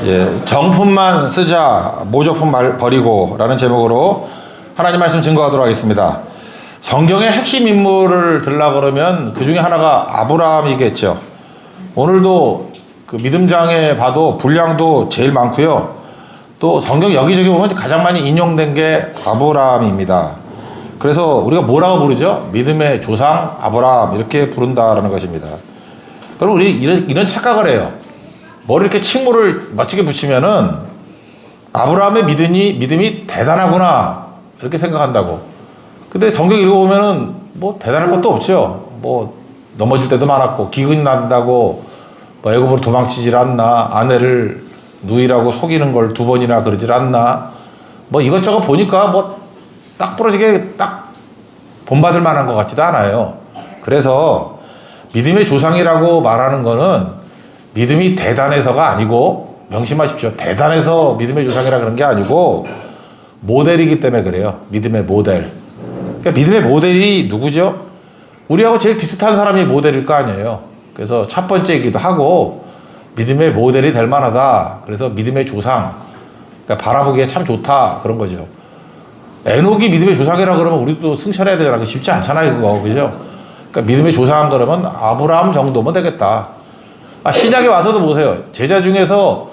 예, 정품만 쓰자 모조품 버리고 라는 제목으로 하나님 말씀 증거하도록 하겠습니다. 성경의 핵심 인물을 들라 그러면 그 중에 하나가 아브라함이겠죠. 오늘도 그 믿음장에 봐도 분량도 제일 많고요. 또 성경 여기저기 보면 가장 많이 인용된 게 아브라함입니다. 그래서 우리가 뭐라고 부르죠? 믿음의 조상 아브라함 이렇게 부른다라는 것입니다. 그럼 우리 이런 착각을 해요. 머리 이렇게 칭모를 멋지게 붙이면은 아브라함의 믿음이 대단하구나 이렇게 생각한다고. 근데 성경 읽어보면은 뭐 대단할 것도 없죠. 뭐 넘어질 때도 많았고 기근이 난다고 뭐 애굽으로 도망치질 않나, 아내를 누이라고 속이는 걸 2번이나 그러질 않나, 뭐 이것저것 보니까 뭐 딱 부러지게 딱 본받을 만한 것 같지도 않아요. 그래서 믿음의 조상이라고 말하는 거는 믿음이 대단해서가 아니고, 명심하십시오. 대단해서 믿음의 조상이라 그런 게 아니고 모델이기 때문에 그래요. 믿음의 모델. 그러니까 믿음의 모델이 누구죠? 우리하고 제일 비슷한 사람이 모델일 거 아니에요. 그래서 첫 번째이기도 하고 믿음의 모델이 될 만하다. 그래서 믿음의 조상. 그러니까 바라보기에 참 좋다. 그런 거죠. 에녹이 믿음의 조상이라 그러면 우리도 승천해야 되잖아. 쉽지 않잖아요, 그거. 그죠? 그러니까 믿음의 조상 그러면 아브라함 정도면 되겠다. 신약에 와서도 보세요. 제자 중에서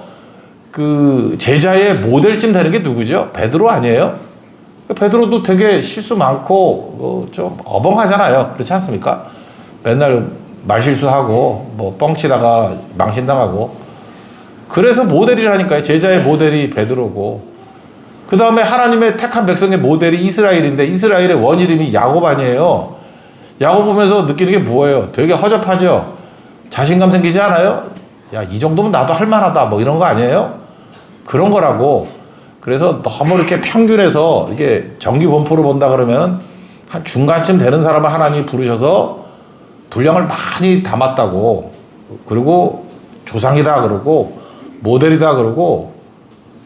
그 제자의 모델쯤 되는 게 누구죠? 베드로 아니에요? 베드로도 되게 실수 많고 좀 어벙하잖아요. 그렇지 않습니까? 맨날 말실수하고 뭐 뻥치다가 망신당하고. 그래서 모델이라니까요. 제자의 모델이 베드로고, 그 다음에 하나님의 택한 백성의 모델이 이스라엘인데 이스라엘의 원이름이 야곱 아니에요. 야곱 보면서 느끼는 게 뭐예요? 되게 허접하죠? 자신감 생기지 않아요? 야, 이 정도면 나도 할만하다 뭐 이런 거 아니에요? 그런 거라고. 그래서 너무 이렇게 평균에서 이게 정규 분포로 본다 그러면은 한 중간쯤 되는 사람을 하나님이 부르셔서 분량을 많이 담았다고, 그리고 조상이다 그러고 모델이다 그러고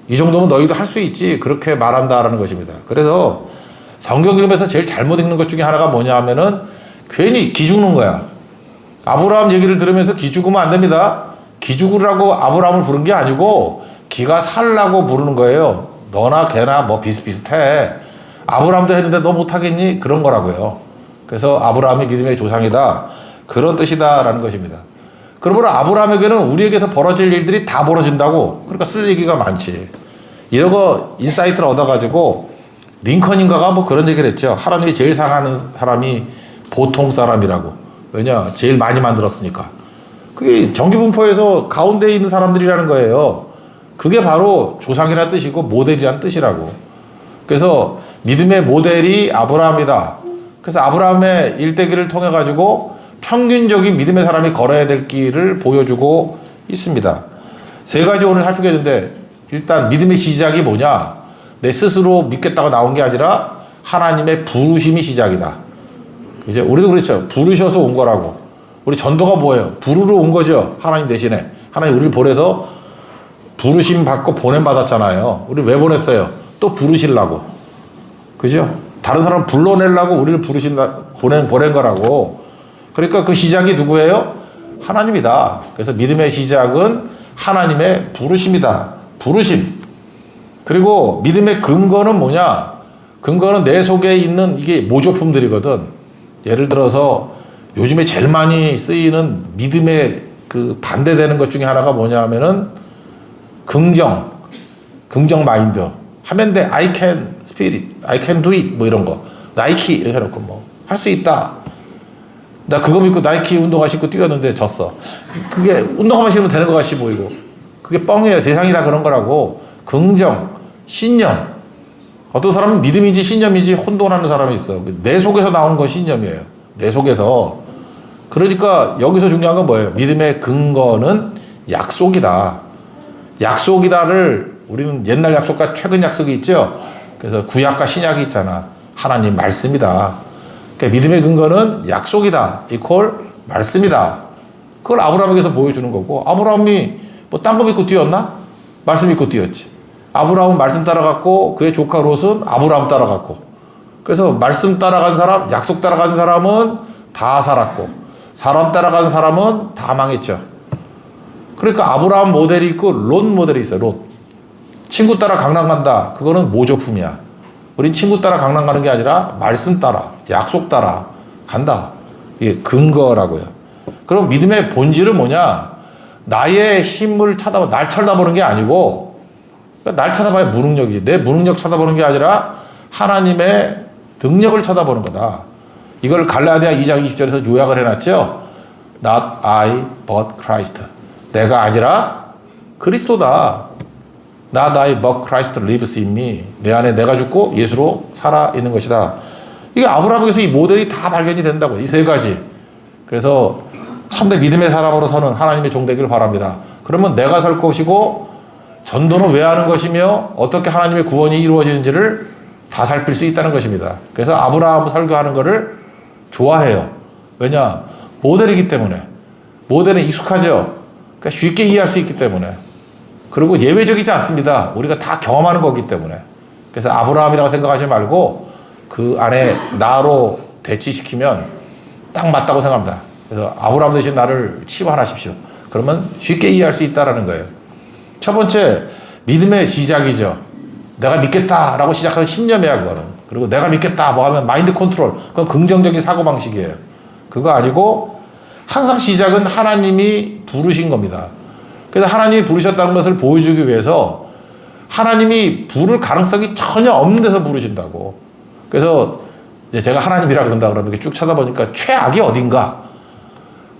이 정도면 너희도 할 수 있지 그렇게 말한다라는 것입니다. 그래서 성경 읽으면서 제일 잘못 읽는 것 중에 하나가 뭐냐 하면은 괜히 기죽는 거야. 아브라함 얘기를 들으면서 기죽으면 안 됩니다. 기죽으라고 아브라함을 부른 게 아니고 기가 살라고 부르는 거예요. 너나 걔나 뭐 비슷비슷해. 아브라함도 했는데 너 못하겠니? 그런 거라고요. 그래서 아브라함이 믿음의 조상이다. 그런 뜻이다라는 것입니다. 그러므로 아브라함에게는 우리에게서 벌어질 일들이 다 벌어진다고. 그러니까 쓸 얘기가 많지. 이런 거 인사이트를 얻어가지고 링컨인가가 뭐 그런 얘기를 했죠. 하나님이 제일 사랑하는 사람이 보통 사람이라고. 왜냐? 제일 많이 만들었으니까. 그게 정규분포에서 가운데 있는 사람들이라는 거예요. 그게 바로 조상이라는 뜻이고 모델이라는 뜻이라고. 그래서 믿음의 모델이 아브라함이다. 그래서 아브라함의 일대기를 통해 가지고 평균적인 믿음의 사람이 걸어야 될 길을 보여주고 있습니다. 3가지 오늘 살피겠는데, 일단 믿음의 시작이 뭐냐? 내 스스로 믿겠다고 나온 게 아니라 하나님의 부르심이 시작이다. 이제 우리도 그렇죠. 부르셔서 온 거라고. 우리 전도가 뭐예요? 부르러 온 거죠. 하나님 대신에. 하나님 우리를 보내서 부르심 받고 보냄 받았잖아요. 우리 왜 보냈어요? 또 부르시려고. 그죠? 다른 사람 불러내려고 우리를 보낸 거라고. 그러니까 그 시작이 누구예요? 하나님이다. 그래서 믿음의 시작은 하나님의 부르심이다. 부르심. 그리고 믿음의 근거는 뭐냐? 근거는 내 속에 있는 이게 모조품들이거든. 예를 들어서 요즘에 제일 많이 쓰이는 믿음의 그 반대되는 것 중에 하나가 뭐냐 하면은 긍정 마인드. 하면 돼. I can spirit, I can do it 뭐 이런 거. 나이키 이렇게 해놓고 뭐 할 수 있다. 나 그거 믿고 나이키 운동화 신고 뛰었는데 졌어. 그게 운동화만 신으면 되는 것 같이 보이고. 그게 뻥이에요. 세상이 다 그런 거라고. 긍정, 신념. 어떤 사람은 믿음인지 신념인지 혼돈하는 사람이 있어요. 내 속에서 나온 건 신념이에요. 내 속에서. 그러니까 여기서 중요한 건 뭐예요? 믿음의 근거는 약속이다. 약속이다를 우리는 옛날 약속과 최근 약속이 있죠. 그래서 구약과 신약이 있잖아. 하나님 말씀이다. 그러니까 믿음의 근거는 약속이다. 이퀄 말씀이다. 그걸 아브라함에게서 보여주는 거고, 아브라함이 뭐 딴 거 믿고 뛰었나? 말씀 믿고 뛰었지. 아브라함은 말씀 따라갔고 그의 조카 롯은 아브라함 따라갔고. 그래서 말씀 따라간 사람, 약속 따라간 사람은 다 살았고 사람 따라간 사람은 다 망했죠. 그러니까 아브라함 모델이 있고 롯 모델이 있어요. 롯. 친구 따라 강남 간다. 그거는 모조품이야. 우린 친구 따라 강남 가는 게 아니라 말씀 따라, 약속 따라 간다. 이게 근거라고요. 그럼 믿음의 본질은 뭐냐? 나의 힘을 날 쳐다보는 게 아니고, 그러니까 날 쳐다봐야 무능력이지. 내 무능력 쳐다보는 게 아니라 하나님의 능력을 쳐다보는 거다. 이걸 갈라디아 2장 20절에서 요약을 해놨죠. Not I, but Christ. 내가 아니라 그리스도다. Not I, but Christ lives in me. 내 안에 내가 죽고 예수로 살아있는 것이다. 이게 아브라함에게서 이 모델이 다 발견이 된다고. 이 세 가지. 그래서 참된 믿음의 사람으로 서는 하나님의 종 되기를 바랍니다. 그러면 내가 설 것이고 전도는 왜 하는 것이며 어떻게 하나님의 구원이 이루어지는지를 다 살필 수 있다는 것입니다. 그래서 아브라함 설교하는 것을 좋아해요. 왜냐? 모델이기 때문에. 모델은 익숙하죠. 그러니까 쉽게 이해할 수 있기 때문에. 그리고 예외적이지 않습니다. 우리가 다 경험하는 거기 때문에. 그래서 아브라함이라고 생각하지 말고 그 안에 나로 대치시키면 딱 맞다고 생각합니다. 그래서 아브라함 대신 나를 치부하십시오. 그러면 쉽게 이해할 수 있다는 거예요. 첫 번째, 믿음의 시작이죠. 내가 믿겠다라고 시작하는 신념이야, 그거는. 그리고 내가 믿겠다, 뭐 하면 마인드 컨트롤. 그건 긍정적인 사고방식이에요. 그거 아니고 항상 시작은 하나님이 부르신 겁니다. 그래서 하나님이 부르셨다는 것을 보여주기 위해서 하나님이 부를 가능성이 전혀 없는 데서 부르신다고. 그래서 이제 제가 하나님이라 그런다 그러면 이렇게 쭉 쳐다보니까 최악이 어딘가?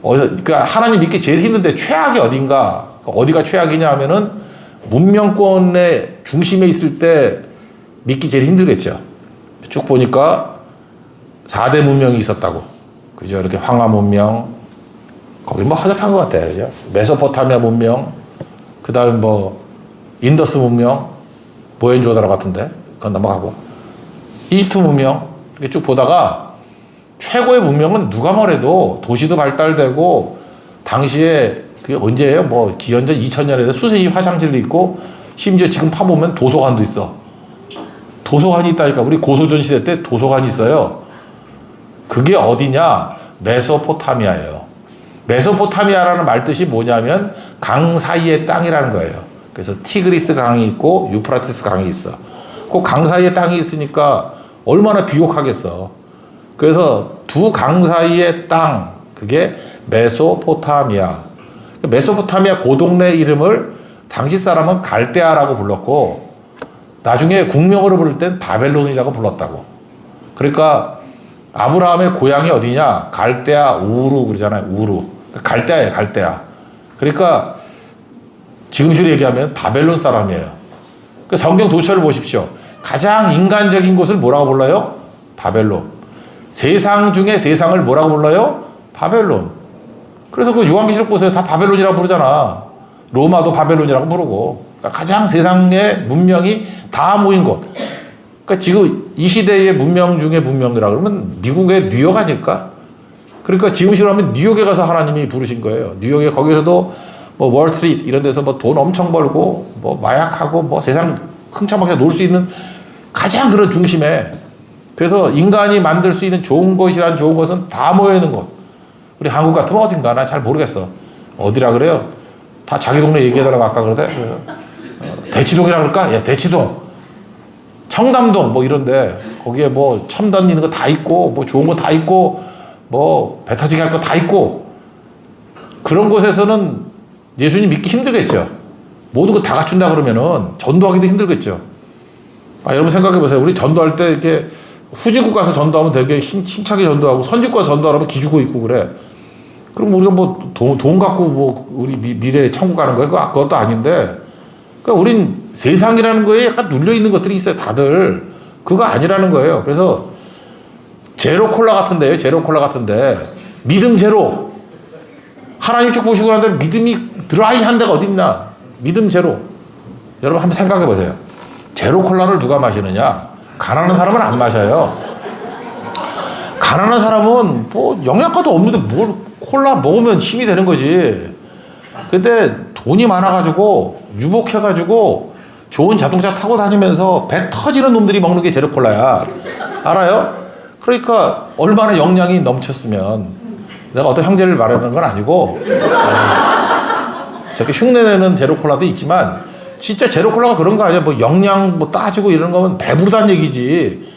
그러니까 하나님 믿기 제일 힘든데 최악이 어딘가? 어디가 최악이냐 하면은 문명권의 중심에 있을 때 믿기 제일 힘들겠죠. 쭉 보니까 4대 문명이 있었다고. 그죠? 이렇게 황하 문명. 거기 뭐 허접한 것 같아요. 그죠? 메소포타미아 문명. 그 다음에 뭐 인더스 문명. 모헨조다로 같은데. 그건 넘어가고. 이집트 문명. 이렇게 쭉 보다가 최고의 문명은 누가 뭐래도 도시도 발달되고 당시에 그게 언제예요? 뭐 기원전 2000년에 수세시 화장실도 있고 심지어 지금 파보면 도서관도 있어. 도서관이 있다니까. 우리 고소전 시대 때 도서관이 있어요. 그게 어디냐? 메소포타미아예요. 메소포타미아라는 말뜻이 뭐냐면 강 사이의 땅이라는 거예요. 그래서 티그리스 강이 있고 유프라티스 강이 있어. 그 강 사이의 땅이 있으니까 얼마나 비옥하겠어. 그래서 두 강 사이의 땅, 그게 메소포타미아. 메소포타미아 고동네 이름을 당시 사람은 갈대아라고 불렀고 나중에 국명으로 부를 땐 바벨론이라고 불렀다고. 그러니까 아브라함의 고향이 어디냐? 갈대아 우루 그러잖아요. 우루. 갈대아예요. 갈대아. 그러니까 지금식으로 얘기하면 바벨론 사람이에요. 그 성경 도처를 보십시오. 가장 인간적인 곳을 뭐라고 불러요? 바벨론. 세상 중에 세상을 뭐라고 불러요? 바벨론. 그래서 그 요한계시록 보세요. 다 바벨론이라고 부르잖아. 로마도 바벨론이라고 부르고. 그러니까 가장 세상의 문명이 다 모인 곳. 그러니까 지금 이 시대의 문명 중에 문명이라 그러면 미국의 뉴욕 아닐까? 그러니까 지금식으로 하면 뉴욕에 가서 하나님이 부르신 거예요. 뉴욕에 거기서도 뭐 월스트리트 이런 데서 뭐 돈 엄청 벌고 뭐 마약하고 뭐 세상 흥청망청 놀 수 있는 가장 그런 중심에. 그래서 인간이 만들 수 있는 좋은 것이란 좋은 것은 다 모여 있는 곳. 우리 한국 같으면 어딘가 나 잘 모르겠어. 어디라 그래요? 다 자기 동네 얘기해달라고 아까 그러대. 대치동이라 그럴까? 예, 대치동. 청담동 뭐 이런데 거기에 뭐 첨단 있는 거 다 있고 뭐 좋은 거 다 있고 뭐 배 터지게 할 거 다 있고 그런 곳에서는 예수님 믿기 힘들겠죠. 모든 거 다 갖춘다 그러면은 전도하기도 힘들겠죠. 아, 여러분 생각해 보세요. 우리 전도할 때 이렇게 후진국 가서 전도하면 되게 힘차게 전도하고 선진국 가서 전도하면 기죽어 있고 그래. 그럼 우리가 뭐 돈 갖고 뭐 우리 미래에 천국 가는 거예요? 그것도 아닌데. 그러니까 우린 세상이라는 거에 약간 눌려 있는 것들이 있어요. 다들. 그거 아니라는 거예요. 그래서 제로 콜라 같은데요. 제로 콜라 같은데. 믿음 제로. 하나님 쭉 보시고 난 다음에 믿음이 드라이한 데가 어디 있나? 믿음 제로. 여러분 한번 생각해 보세요. 제로 콜라를 누가 마시느냐? 가난한 사람은 안 마셔요. 가난한 사람은 뭐 영양가도 없는데 뭘 콜라 먹으면 힘이 되는 거지. 근데 돈이 많아가지고 유복해가지고 좋은 자동차 타고 다니면서 배 터지는 놈들이 먹는 게 제로 콜라야. 알아요? 그러니까 얼마나 영양이 넘쳤으면. 내가 어떤 형제를 말하는 건 아니고 저렇게 흉내내는 제로콜라도 있지만 진짜 제로콜라가 그런 거 아니야. 뭐 영양 뭐 따지고 이런 거면 배부르다는 얘기지.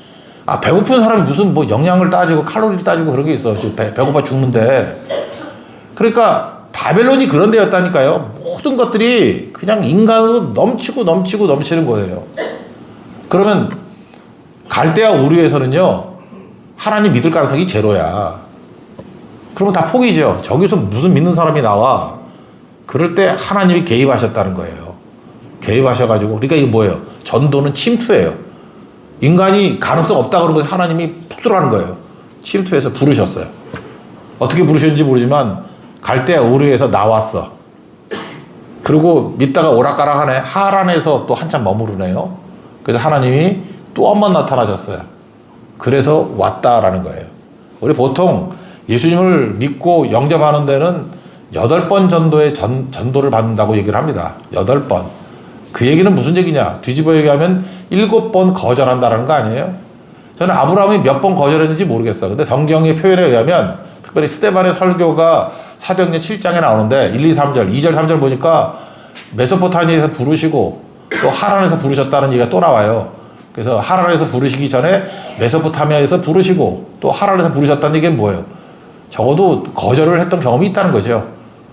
아, 배고픈 사람이 무슨 뭐 영양을 따지고 칼로리를 따지고 그런 게 있어. 지금 배고파 죽는데. 그러니까 바벨론이 그런 데였다니까요. 모든 것들이 그냥 인간으로 넘치는 거예요. 그러면 갈대아 우르에서는요, 하나님 믿을 가능성이 제로야. 그러면 다 포기죠. 저기서 무슨 믿는 사람이 나와. 그럴 때 하나님이 개입하셨다는 거예요. 개입하셔가지고. 그러니까 이게 뭐예요? 전도는 침투예요. 인간이 가능성 없다 그런 것에 하나님이 푹 들어가는 거예요. 침투해서 부르셨어요. 어떻게 부르셨는지 모르지만 갈대아 우르에서 나왔어. 그리고 믿다가 오락가락하네. 하란에서 또 한참 머무르네요. 그래서 하나님이 또 한 번 나타나셨어요. 그래서 왔다라는 거예요. 우리 보통 예수님을 믿고 영접하는 데는 8번 전도의 전도를 받는다고 얘기를 합니다. 8번. 그 얘기는 무슨 얘기냐? 뒤집어 얘기하면 7번 거절한다라는 거 아니에요? 저는 아브라함이 몇 번 거절했는지 모르겠어. 근데 성경의 표현에 의하면 특별히 스데반의 설교가 사도행전 7장에 나오는데 1, 2, 3절, 2절, 3절 보니까 메소포타미아에서 부르시고 또 하란에서 부르셨다는 얘기가 또 나와요. 그래서 하란에서 부르시기 전에 메소포타미아에서 부르시고 또 하란에서 부르셨다는 얘기는 뭐예요? 적어도 거절을 했던 경험이 있다는 거죠.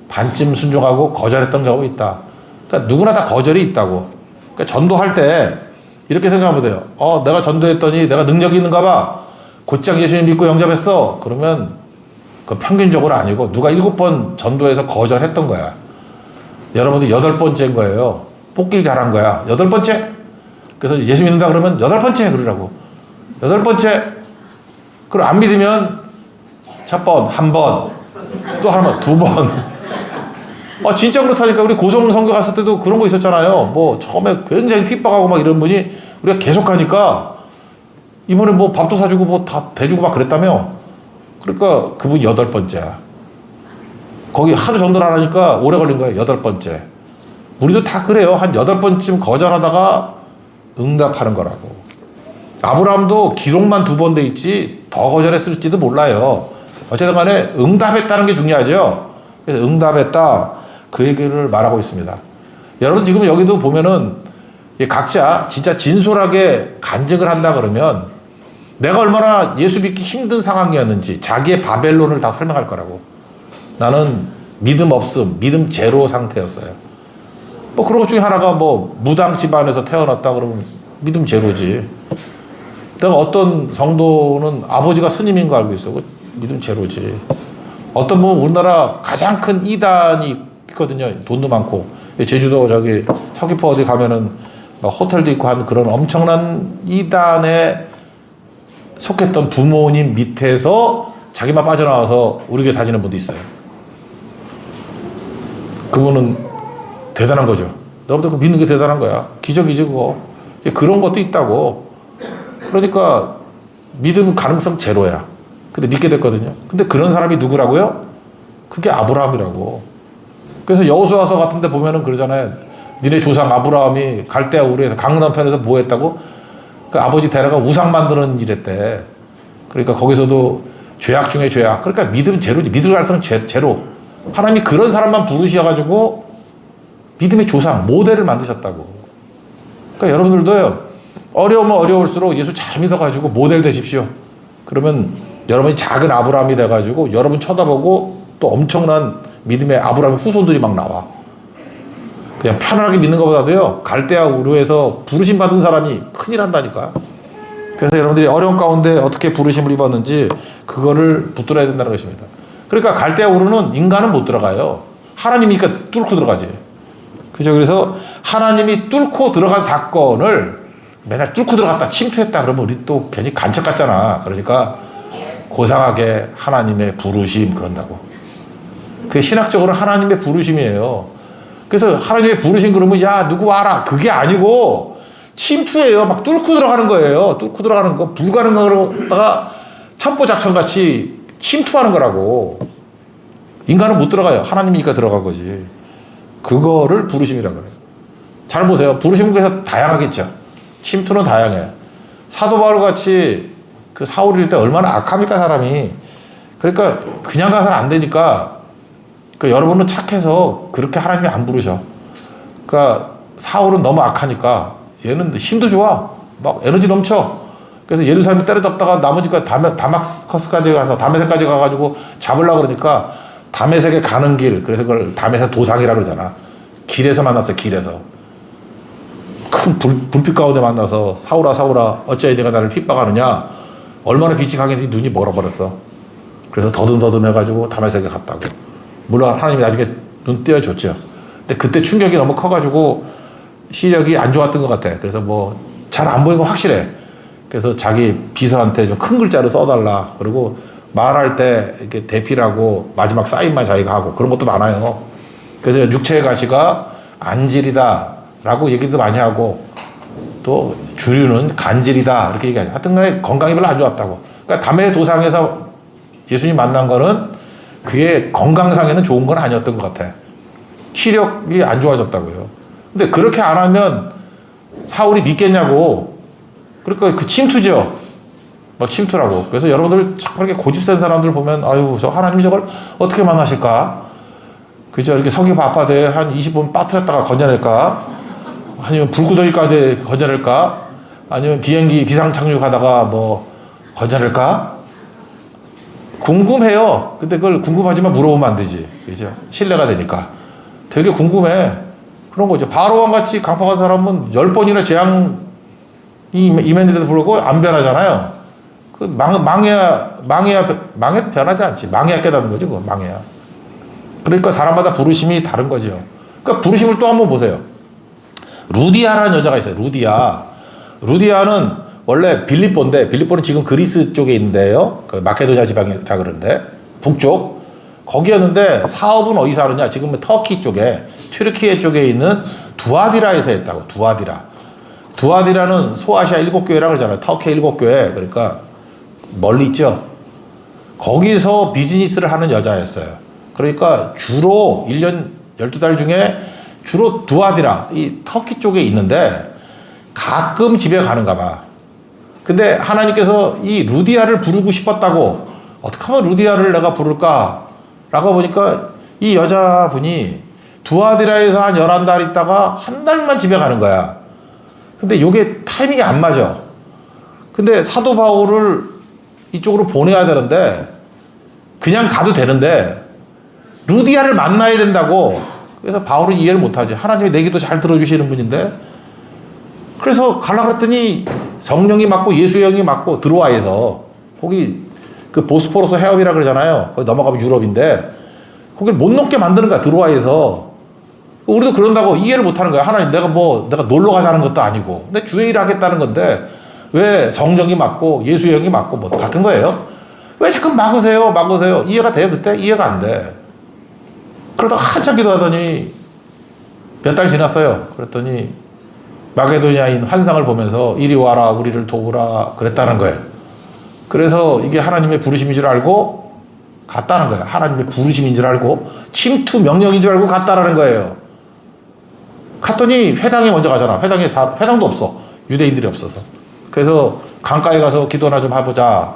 반쯤 순종하고 거절했던 경험이 있다. 그러니까 누구나 다 거절이 있다고. 그러니까 전도할 때 이렇게 생각하면 돼요. 내가 전도했더니 내가 능력이 있는가 봐. 곧장 예수님 믿고 영접했어. 그러면 그 평균적으로 아니고 누가 7번 전도해서 거절했던 거야. 여러분들 8번째인 거예요. 뽑기를 잘한 거야. 8번째. 그래서 예수 믿는다 그러면 8번째 그러라고. 8번째. 그럼 안 믿으면 첫 번, 한 번, 또 한 번, 2번. 진짜 그렇다니까. 우리 고성 선교 갔을 때도 그런 거 있었잖아요. 뭐 처음에 굉장히 핍박하고 막 이런 분이 우리가 계속 가니까 이번에 뭐 밥도 사주고 뭐 다 대주고 막 그랬다며. 그러니까 그분이 8번째야. 거기 하도 전도를 안 하니까 오래 걸린 거예요. 8번째. 우리도 다 그래요. 한 8번쯤 거절하다가 응답하는 거라고. 아브라함도 기록만 2번 돼 있지 더 거절했을지도 몰라요. 어쨌든 간에 응답했다는 게 중요하죠. 그래서 응답했다. 그 얘기를 말하고 있습니다. 여러분 지금 여기도 보면은 각자 진짜 진솔하게 간증을 한다 그러면 내가 얼마나 예수 믿기 힘든 상황이었는지 자기의 바벨론을 다 설명할 거라고. 나는 믿음 없음, 믿음 제로 상태였어요. 뭐 그런 것 중에 하나가 뭐 무당 집안에서 태어났다 그러면 믿음 제로지. 내가 어떤 성도는 아버지가 스님인 거 알고 있어. 믿음 제로지. 어떤 분은 우리나라 가장 큰 이단이 있거든요. 돈도 많고. 제주도 저기 서귀포 어디 가면은 막 호텔도 있고 한 그런 엄청난 이단에 속했던 부모님 밑에서 자기만 빠져나와서 우리 교회 다니는 분도 있어요. 그분은 대단한 거죠. 너보다 그 믿는 게 대단한 거야. 기적이지 그거. 그런 것도 있다고. 그러니까 믿음 가능성 제로야. 근데 믿게 됐거든요. 근데 그런 사람이 누구라고요? 그게 아브라함이라고. 그래서 여호수아서 같은 데 보면은 그러잖아요. 니네 조상 아브라함이 갈대아 우르에서 강남편에서 뭐 했다고? 그 아버지 데려가 우상 만드는 일 했대. 그러니까 거기서도 죄악 중에 죄악. 그러니까 믿음 제로지. 믿을 가능성 제로. 하나님이 그런 사람만 부르셔가지고 믿음의 조상, 모델을 만드셨다고. 그러니까 여러분들도요, 어려우면 어려울수록 예수 잘 믿어가지고 모델 되십시오. 그러면 여러분이 작은 아브라함이 돼가지고 여러분 쳐다보고 또 엄청난 믿음의 아브라함의 후손들이 막 나와. 그냥 편안하게 믿는 것보다도요, 갈대아 우르에서 부르심 받은 사람이 큰일 한다니까. 그래서 여러분들이 어려운 가운데 어떻게 부르심을 입었는지 그거를 붙들어야 된다는 것입니다. 그러니까 갈대아 우르는 인간은 못 들어가요. 하나님이니까 뚫고 들어가지. 그죠? 그래서 하나님이 뚫고 들어간 사건을 맨날 뚫고 들어갔다 침투했다 그러면 우리 또 괜히 간첩 같잖아. 그러니까 고상하게 하나님의 부르심 그런다고. 그게 신학적으로 하나님의 부르심이에요. 그래서 하나님의 부르심 그러면 야 누구 와라 그게 아니고 침투예요. 막 뚫고 들어가는 거예요. 뚫고 들어가는 거 불가능하다가 첩보작전같이 침투하는 거라고. 인간은 못 들어가요. 하나님이니까 들어간 거지. 그거를 부르심이라고 그래요. 잘 보세요. 부르심은 그래서 다양하겠죠. 침투는 다양해. 사도 바울 같이 그 사울일 때 얼마나 악합니까 사람이. 그러니까 그냥 가서는 안 되니까 그러니까 여러분은 착해서 그렇게 하나님이 안 부르셔. 그러니까 사울은 너무 악하니까 얘는 힘도 좋아. 막 에너지 넘쳐. 그래서 예루살렘 때려잡다가 나머지가 다마스커스까지 가서 다메섹까지 가가지고 잡으려고 그러니까 다메섹에 가는 길, 그래서 그걸 다메섹 도상이라고 그러잖아. 길에서 만났어요. 길에서. 큰 불빛 가운데 만나서 사울아 사울아 어찌하여 네가 나를 핍박하느냐. 얼마나 빛이 강했는지 눈이 멀어버렸어. 그래서 더듬더듬 해가지고 다메섹에 갔다고. 물론 하나님이 나중에 눈 띄어줬죠. 근데 그때 충격이 너무 커가지고 시력이 안 좋았던 것 같아. 그래서 뭐 잘 안 보이는 거 확실해. 그래서 자기 비서한테 좀 큰 글자로 써달라. 그리고 말할 때 이렇게 대필하고 마지막 사인만 자기가 하고 그런 것도 많아요. 그래서 육체의 가시가 안질이다 라고 얘기도 많이 하고 또 주류는 간질이다 이렇게 얘기하죠. 하여튼 간에 건강이 별로 안 좋았다고. 그러니까 담의 도상에서 예수님 만난 거는 그게 건강상에는 좋은 건 아니었던 것 같아. 시력이 안 좋아졌다고요. 근데 그렇게 안 하면 사울이 믿겠냐고. 그러니까 그 침투죠. 막 침투라고. 그래서 여러분들 참 이렇게 고집센 사람들 보면 아유 저 하나님이 저걸 어떻게 만나실까? 그죠? 이렇게 석유 앞바다에 한 20분 빠뜨렸다가 건져낼까? 아니면 불구덩이까지 건져낼까? 아니면 비행기 비상 착륙하다가 뭐 건져낼까? 궁금해요. 근데 그걸 궁금하지만 물어보면 안 되지. 그죠? 신뢰가 되니까. 되게 궁금해. 그런 거죠. 바로왕 같이 강팍한 사람은 10번이나 재앙이 임했는데도 불구하고 안 변하잖아요. 그 망해야 변하지 않지. 망해야 깨닫는 거지, 그거. 망해야. 그러니까 사람마다 부르심이 다른 거죠. 그러니까 부르심을 또 한번 보세요. 루디아라는 여자가 있어요. 루디아는 원래 빌립보인데, 빌립보는 지금 그리스 쪽에 있는데요. 그 마케도냐 지방이라 그러는데, 북쪽. 거기였는데 사업은 어디서 하느냐? 지금 터키 쪽에, 튀르키예 쪽에 있는 두아디라에서 했다고. 두아디라는 소아시아 7교회라고 그러잖아요. 터키 7교회. 그러니까 멀리 있죠. 거기서 비즈니스를 하는 여자였어요. 그러니까 주로 1년 12달 중에 주로 두아디라, 이 터키 쪽에 있는데 가끔 집에 가는가 봐. 근데 하나님께서 이 루디아를 부르고 싶었다고. 어떻게 하면 루디아를 내가 부를까? 라고 보니까 이 여자분이 두아디라에서 한 11달 있다가 한 달만 집에 가는 거야. 근데 요게 타이밍이 안 맞아. 근데 사도 바울을 이쪽으로 보내야 되는데 그냥 가도 되는데 루디아를 만나야 된다고. 그래서 바울은 이해를 못하지. 하나님이 내 기도 잘 들어주시는 분인데. 그래서 가려고 그랬더니 성령이 맞고 예수의 영이 맞고 드로아에서 거기 그 보스포러스 해협이라 그러잖아요. 거기 넘어가면 유럽인데 거길 못 넘게 만드는 거야. 드로아에서. 우리도 그런다고 이해를 못하는 거야. 하나님 내가 놀러 가자는 것도 아니고 근데 주의 일을 하겠다는 건데 왜 성령이 맞고 예수의 영이 맞고 뭐 같은 거예요? 왜 자꾸 막으세요? 이해가 돼요? 그때? 이해가 안 돼. 그러다가 한참 기도하더니 몇 달 지났어요. 그랬더니 마게도냐인 환상을 보면서 이리 와라 우리를 도우라 그랬다는 거예요. 그래서 이게 하나님의 부르심인 줄 알고 갔다는 거예요. 하나님의 부르심인 줄 알고 침투 명령인 줄 알고 갔다라는 거예요. 갔더니 회당에 먼저 가잖아. 회당도 없어. 유대인들이 없어서. 그래서 강가에 가서 기도나 좀 해보자.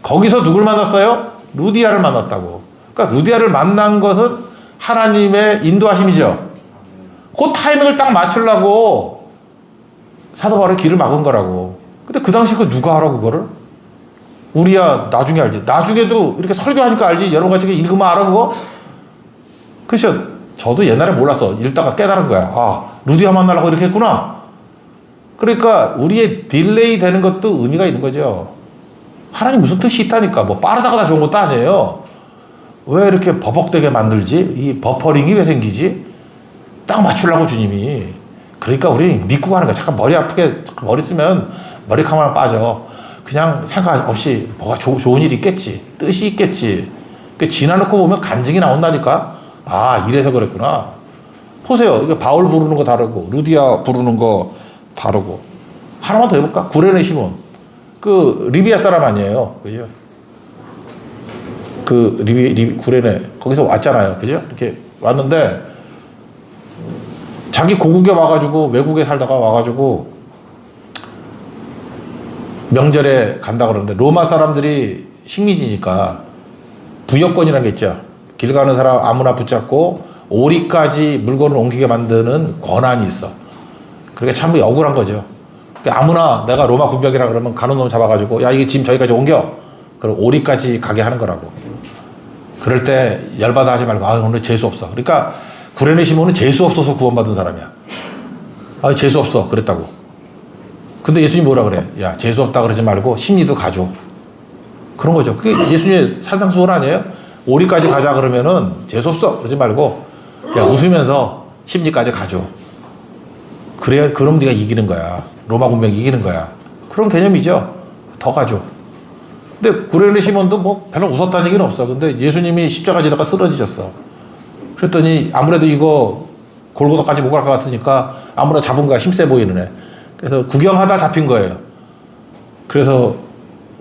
거기서 누굴 만났어요? 루디아를 만났다고. 그러니까 루디아를 만난 것은 하나님의 인도하심이죠. 그 타이밍을 딱 맞추려고 사도 바울의 길을 막은 거라고. 근데 그 당시 그 누가 하라고 그거를? 우리야 나중에 알지. 나중에도 이렇게 설교하니까 알지. 여러분같이 읽으면 알아 그거? 그래서 저도 옛날에 몰랐어. 읽다가 깨달은 거야. 아, 루디아 만나려고 이렇게 했구나. 그러니까 우리의 딜레이 되는 것도 의미가 있는 거죠. 하나님 무슨 뜻이 있다니까. 뭐 빠르다가 다 좋은 것도 아니에요. 왜 이렇게 버벅대게 만들지? 이 버퍼링이 왜 생기지? 딱 맞추려고 주님이. 그러니까 우리 믿고 가는 거야. 잠깐 머리 아프게 머리 쓰면 머리카락 빠져. 그냥 생각 없이 뭐가 좋은 일이 있겠지. 뜻이 있겠지. 지나놓고 보면 간증이 나온다니까. 아, 이래서 그랬구나. 보세요. 이게 바울 부르는 거 다르고, 루디아 부르는 거 다르고. 하나만 더 해볼까? 구레네 시몬. 그, 리비아 사람 아니에요. 그죠? 그, 구레네. 거기서 왔잖아요. 그죠? 이렇게 왔는데, 자기 고국에 와가지고, 외국에 살다가 와가지고, 명절에 간다 그러는데, 로마 사람들이 식민지니까, 부여권이라는 게 있죠. 길 가는 사람 아무나 붙잡고 오리까지 물건을 옮기게 만드는 권한이 있어. 그게 참 억울한 거죠. 그러니까 아무나 내가 로마 군병이라 그러면 가는 놈 잡아가지고 야 이게 짐 저기까지 옮겨. 그럼 오리까지 가게 하는 거라고. 그럴 때 열받아 하지 말고 아 오늘 재수 없어. 그러니까 구레네 시몬은 재수 없어서 구원받은 사람이야. 아 재수 없어 그랬다고. 근데 예수님 뭐라 그래? 야 재수 없다 그러지 말고 심리도 가져. 그런 거죠. 그게 예수님의 산상수훈 아니에요? 오리까지 가자 그러면은 재수 없어 그러지 말고 야 웃으면서 심리까지 가져. 그래야 그럼 네가 이기는 거야. 로마 군병 이기는 거야. 그런 개념이죠. 더 가져. 근데 구레네 시몬도 뭐 별로 웃었다는 얘기는 없어. 근데 예수님이 십자가 지다가 쓰러지셨어. 그랬더니 아무래도 이거 골고다까지 못 갈 것 같으니까 아무나 잡은 거야. 힘세 보이는 애. 그래서 구경하다 잡힌 거예요. 그래서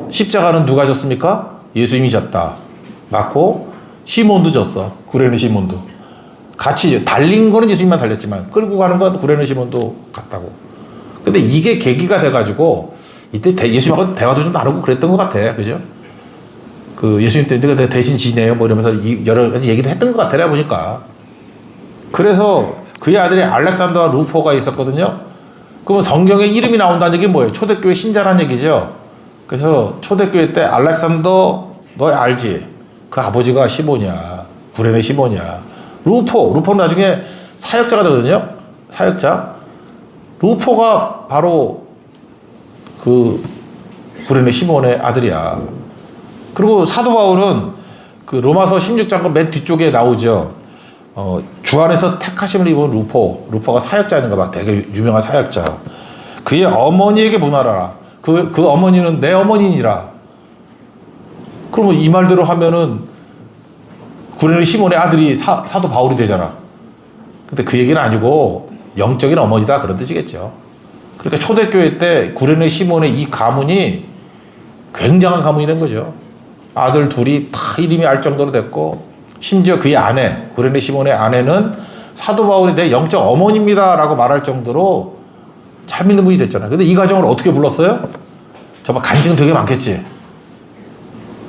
십자가는 누가 졌습니까? 예수님이 졌다. 맞고 시몬도 졌어. 구레네 시몬도. 같이 달린 거는 예수님만 달렸지만 끌고 가는 건 구레네 시몬도 갔다고. 근데 이게 계기가 돼가지고 이때 예수님하고 대화도 좀 나누고 그랬던 것 같아. 그죠? 그 예수님 때 내가 대신 지내요 뭐 이러면서 여러 가지 얘기도 했던 것 같아. 내가 보니까. 그래서 그의 아들이 알렉산더와 루포가 있었거든요. 그러면 성경에 이름이 나온다는 얘기 뭐예요? 초대교회 신자라는 얘기죠. 그래서 초대교회 때 알렉산더 너 알지? 그 아버지가 시몬이야. 구레네 시몬이야. 루포는 나중에 사역자가 되거든요. 사역자. 루포가 바로 그 구레네 시몬의 아들이야. 그리고 사도 바울은 그 로마서 16장 맨 뒤쪽에 나오죠. 주 안에서 택하심을 입은 루포가 사역자인가 봐. 되게 유명한 사역자. 그의 어머니에게 문하라. 그 어머니는 내 어머니니라. 그러면 이 말대로 하면은 구레네 시몬의 아들이 사도 바울이 되잖아. 근데 그 얘기는 아니고 영적인 어머니다 그런 뜻이겠죠. 그러니까 초대교회 때 구레네 시몬의 이 가문이 굉장한 가문이 된 거죠. 아들 둘이 다 이름이 알 정도로 됐고 심지어 그의 아내 구레네 시몬의 아내는 사도 바울이 내 영적 어머니입니다 라고 말할 정도로 잘 믿는 분이 됐잖아요. 근데 이 가정을 어떻게 불렀어요? 정말 간증 되게 많겠지.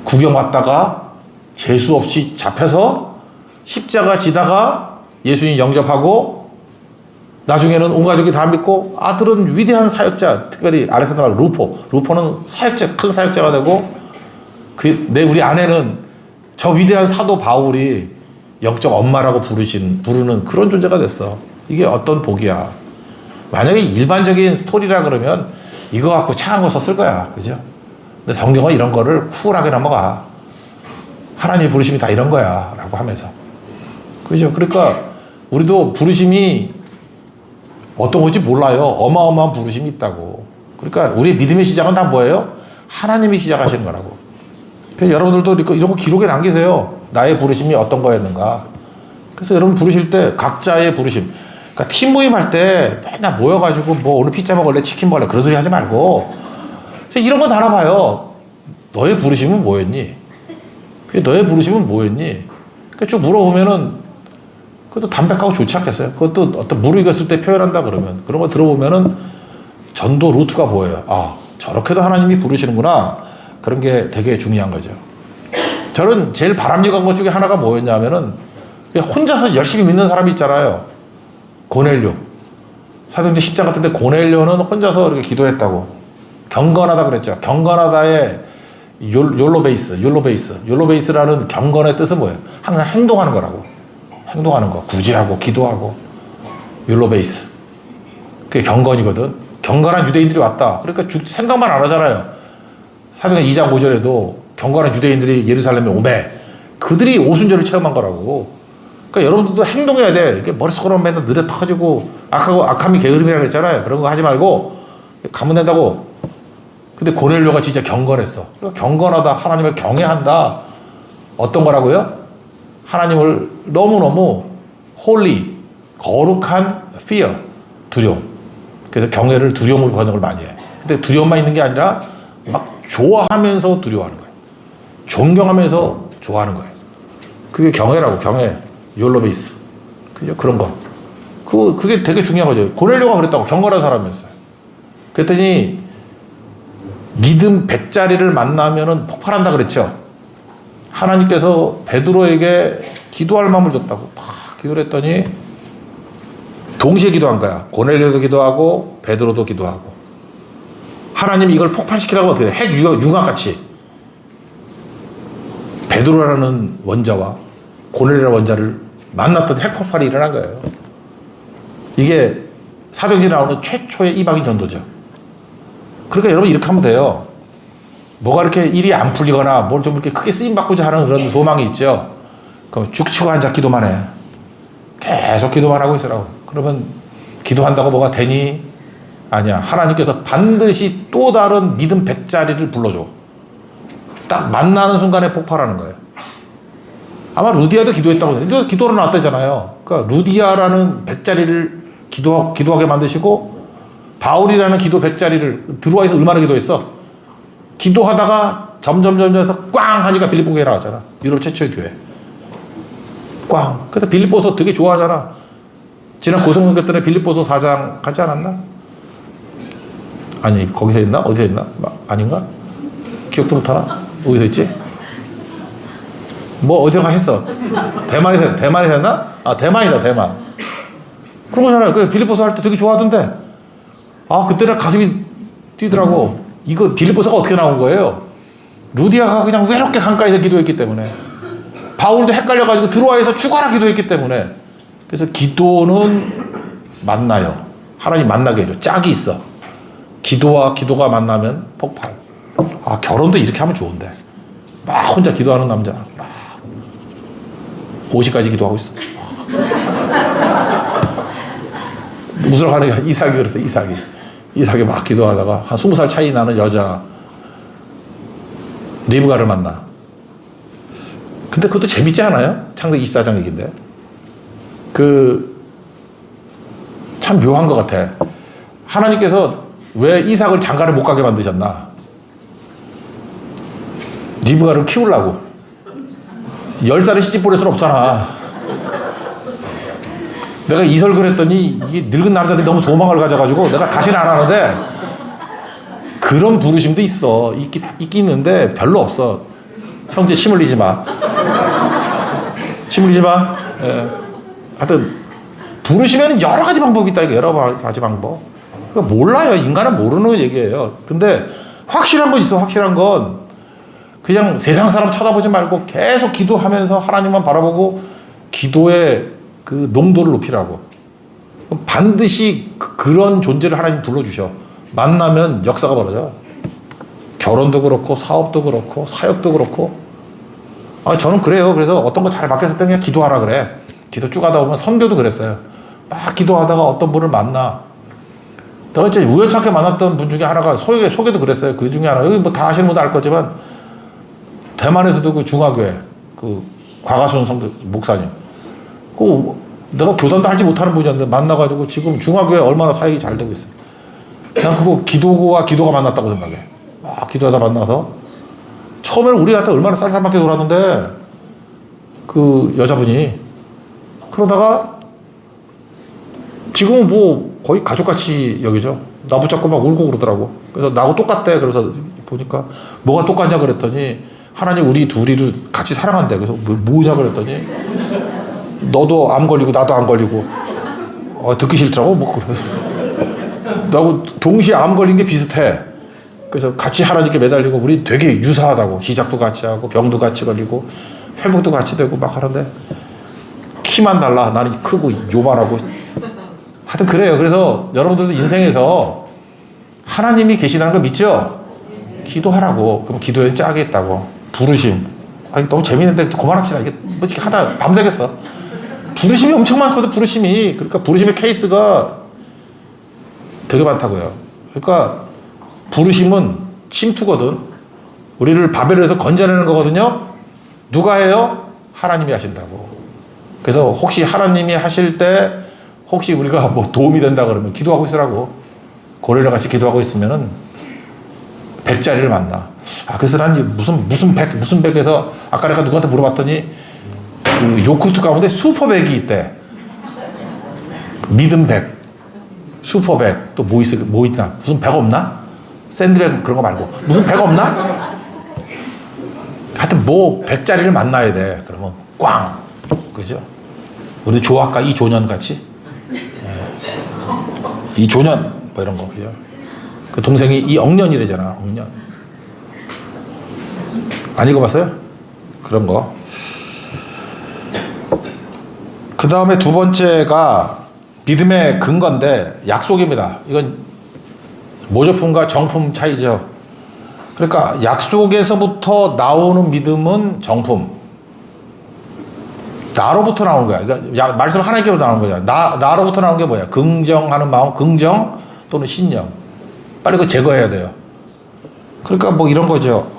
구경 왔다가 재수 없이 잡혀서 십자가 지다가 예수님 영접하고 나중에는 온 가족이 다 믿고 아들은 위대한 사역자, 특별히 알렉산더 루포는 사역자, 큰 사역자가 되고 우리 아내는 저 위대한 사도 바울이 영적 엄마라고 부르는 그런 존재가 됐어. 이게 어떤 복이야. 만약에 일반적인 스토리라 그러면 이거 갖고 차한 거 썼을 거야. 그죠? 근데 성경은 이런 거를 쿨하게 넘어가. 하나님의 부르심이 다 이런 거야. 라고 하면서. 그죠? 그러니까 우리도 부르심이 어떤 건지 몰라요. 어마어마한 부르심이 있다고. 그러니까 우리 믿음의 시작은 다 뭐예요? 하나님이 시작하시는 거라고. 그래서 여러분들도 이런 거 기록에 남기세요. 나의 부르심이 어떤 거였는가. 그래서 여러분 부르실 때 각자의 부르심. 그러니까 팀 모임할 때 맨날 모여가지고 뭐 오늘 피자 먹을래 치킨 먹을래 그런 소리 하지 말고 이런 거 알아봐요. 너의 부르심은 뭐였니? 너의 부르심은 뭐였니? 그러니까 쭉 물어보면은 그것도 담백하고 좋지 않겠어요? 그것도 어떤 무르익었을 때 표현한다 그러면 그런 거 들어보면은 전도 루트가 보여요. 아 저렇게도 하나님이 부르시는구나. 그런 게 되게 중요한 거죠. 저는 제일 바람직한 것 중에 하나가 뭐였냐면은 혼자서 열심히 믿는 사람이 있잖아요. 고넬료. 사도행전 10장 같은데 고넬료는 혼자서 이렇게 기도했다고. 경건하다 그랬죠. 경건하다의 욜로베이스라는 경건의 뜻은 뭐예요? 항상 행동하는 거라고. 행동하는 거. 구제하고 기도하고. 욜로베이스. 그게 경건이거든. 경건한 유대인들이 왔다. 그러니까 생각만 안 하잖아요. 사도행전 2장 5절에도 경건한 유대인들이 예루살렘에 오매. 그들이 오순절을 체험한 거라고. 그러니까 여러분들도 행동해야 돼. 이게 머릿속으로 맨날 느려 터지고 악함이 게으름이라고 했잖아요. 그런 거 하지 말고 가면 된다고. 근데 고넬료가 진짜 경건했어. 그러니까 경건하다. 하나님을 경외한다. 어떤 거라고요? 하나님을 너무너무 홀리, 거룩한 fear, 두려움. 그래서 경외를 두려움으로 번역을 많이 해. 근데 두려움만 있는 게 아니라 막 좋아하면서 두려워하는 거예요. 존경하면서 좋아하는 거예요. 그게 경외라고. 경외. 욜로베이스. 그죠? 그런 거. 그게 되게 중요한 거죠. 고넬료가 그랬다고. 경건한 사람이었어요. 그랬더니 믿음 100짜리를 만나면은 폭발한다 그랬죠. 하나님께서 베드로에게 기도할 마음을 줬다고 막 기도를 했더니 동시에 기도한 거야. 고넬료도 기도하고 베드로도 기도하고. 하나님이 이걸 폭발시키라고 어떻게 해? 핵 융합같이 베드로라는 원자와 고넬료라는 원자를 만났던 핵폭발이 일어난 거예요. 이게 사도행전에 나오는 최초의 이방인 전도죠. 그러니까 여러분 이렇게 하면 돼요. 뭐가 이렇게 일이 안 풀리거나 뭘 좀 이렇게 크게 쓰임받고자 하는 그런 소망이 있죠. 그럼 죽치고 앉아 기도만 해. 계속 기도만 하고 있으라고. 그러면 기도한다고 뭐가 되니? 아니야. 하나님께서 반드시 또 다른 믿음 100짜리를 불러줘. 딱 만나는 순간에 폭발하는 거예요. 아마 루디아도 기도했다고 해요. 기도로 나왔다잖아요. 그러니까 루디아라는 100짜리를 기도하게 만드시고 바울이라는 기도 100짜리를 들어와 있어 얼마나 기도했어? 기도하다가 점점 해서 꽝 하니까 빌립보 교회 나왔잖아. 유럽 최초의 교회. 꽝. 그래서 빌립보서 되게 좋아하잖아. 지난 고성공회 때는 빌립보서 4장 가지 않았나? 아니 거기서 했나? 어디서 했나? 아닌가? 기억도 못하나? 어디서 했지? 뭐 어디가 했어? 대만에서 했나? 아 대만이다 대만. 그런 거잖아요. 그 빌립보서 할 때 되게 좋아하던데. 아 그때는 가슴이 뛰더라고. 이거 빌립보서가 어떻게 나온 거예요? 루디아가 그냥 외롭게 강가에서 기도했기 때문에. 바울도 헷갈려가지고 들어와서 죽어라 기도했기 때문에. 그래서 기도는 만나요. 하나님 만나게 해줘. 짝이 있어. 기도와 기도가 만나면 폭발. 아 결혼도 이렇게 하면 좋은데. 막 혼자 기도하는 남자. 막 50까지 기도하고 있어. 무슨 하는 이삭이 그랬어. 이삭이 막 기도하다가 한 20살 차이 나는 여자 리브가를 만나. 근데 그것도 재밌지 않아요? 창세기 24장 얘기인데. 참 묘한 것 같아. 하나님께서 왜 이삭을 장가를 못 가게 만드셨나? 리브가를 키우려고. 10살에 시집 보낼 수는 없잖아. 내가 이설글 했더니 이게 늙은 남자들이 너무 소망을 가져가지고 내가 다시는 안 하는데 그런 부르심도 있어. 있긴 있는데 별로 없어. 형제 침 흘리지 마. 침 흘리지 마. 예. 하여튼 부르시면 여러 가지 방법이 있다. 여러 가지 방법. 그러니까 몰라요. 인간은 모르는 얘기예요. 근데 확실한 건 있어. 확실한 건 그냥 세상 사람 쳐다보지 말고 계속 기도하면서 하나님만 바라보고 기도의 그 농도를 높이라고. 반드시 그런 존재를 하나님 불러주셔. 만나면 역사가 벌어져. 결혼도 그렇고 사업도 그렇고 사역도 그렇고. 아 저는 그래요. 그래서 어떤 거 잘 맡겼을 때 그냥 기도하라 그래. 기도 쭉 하다 보면 선교도 그랬어요. 막 기도하다가 어떤 분을 만나. 내가 이제 우연찮게 만났던 분 중에 하나가 소개도 그랬어요. 그 중에 하나. 여기 뭐 다 아시는 분도 알 거지만 대만에서도 그 중화교회 그 과가순 성도 목사님. 내가 교단도 할지 못하는 분이었는데 만나가지고 지금 중화교회 얼마나 사역이 잘 되고 있어요. 난 그거 기도와 기도가 만났다고 생각해. 막 기도하다 만나서 처음에는 우리 한테 얼마나 쌀쌀맞게 놀았는데 그 여자분이 그러다가 지금은 뭐 거의 가족같이 여기죠. 나 붙잡고 막 울고 그러더라고. 그래서 나하고 똑같대. 그래서 보니까 뭐가 똑같냐 그랬더니 하나님 우리 둘이를 같이 사랑한대. 그래서 뭐냐 그랬더니 너도 암 걸리고 나도 암 걸리고 듣기 싫더라고. 뭐 그래서 나하고 동시에 암 걸린 게 비슷해. 그래서 같이 하나님께 매달리고 우리 되게 유사하다고. 시작도 같이 하고 병도 같이 걸리고 회복도 같이 되고 막 하는데 키만 달라. 나는 크고 요만하고. 하여튼 그래요. 그래서 여러분들도 인생에서 하나님이 계시다는 거 믿죠? 기도하라고. 그럼 기도에 짝이 있다고. 부르심. 너무 재밌는데 그만합시다. 이게 뭐 이렇게 하다 밤새겠어. 부르심이 엄청 많거든. 부르심이. 그러니까 부르심의 케이스가 되게 많다고요. 그러니까 부르심은 침투거든. 우리를 바벨에서 건져내는 거거든요. 누가 해요? 하나님이 하신다고. 그래서 혹시 하나님이 하실 때 혹시 우리가 뭐 도움이 된다 그러면 기도하고 있으라고. 고래랑 같이 기도하고 있으면은 100짜리를 만나. 그래서 난 무슨 100에서 아까 내가 누구한테 물어봤더니 그 요크루트 가운데 슈퍼백이 있대. 믿음 100, 슈퍼백. 또 뭐 있나? 무슨 100 없나? 샌드백 그런 거 말고. 무슨 100 없나? 하여튼 뭐 100짜리를 만나야 돼. 그러면 꽝. 그죠? 우리 조학과 이조년 같이. 이조년, 뭐 이런 거, 그죠? 그 동생이 이억년이래잖아, 억년. 안 읽어봤어요? 그런 거. 그 다음에 두 번째가 믿음의 근거인데 약속입니다. 이건 모조품과 정품 차이죠. 그러니까 약속에서부터 나오는 믿음은 정품. 나로부터 나오는 거야. 그러니까 말씀 하나님께로부터 나오는 거야. 나로부터 나오는 게 뭐야? 긍정하는 마음, 긍정 또는 신념. 빨리 그거 제거해야 돼요. 그러니까 뭐 이런 거죠.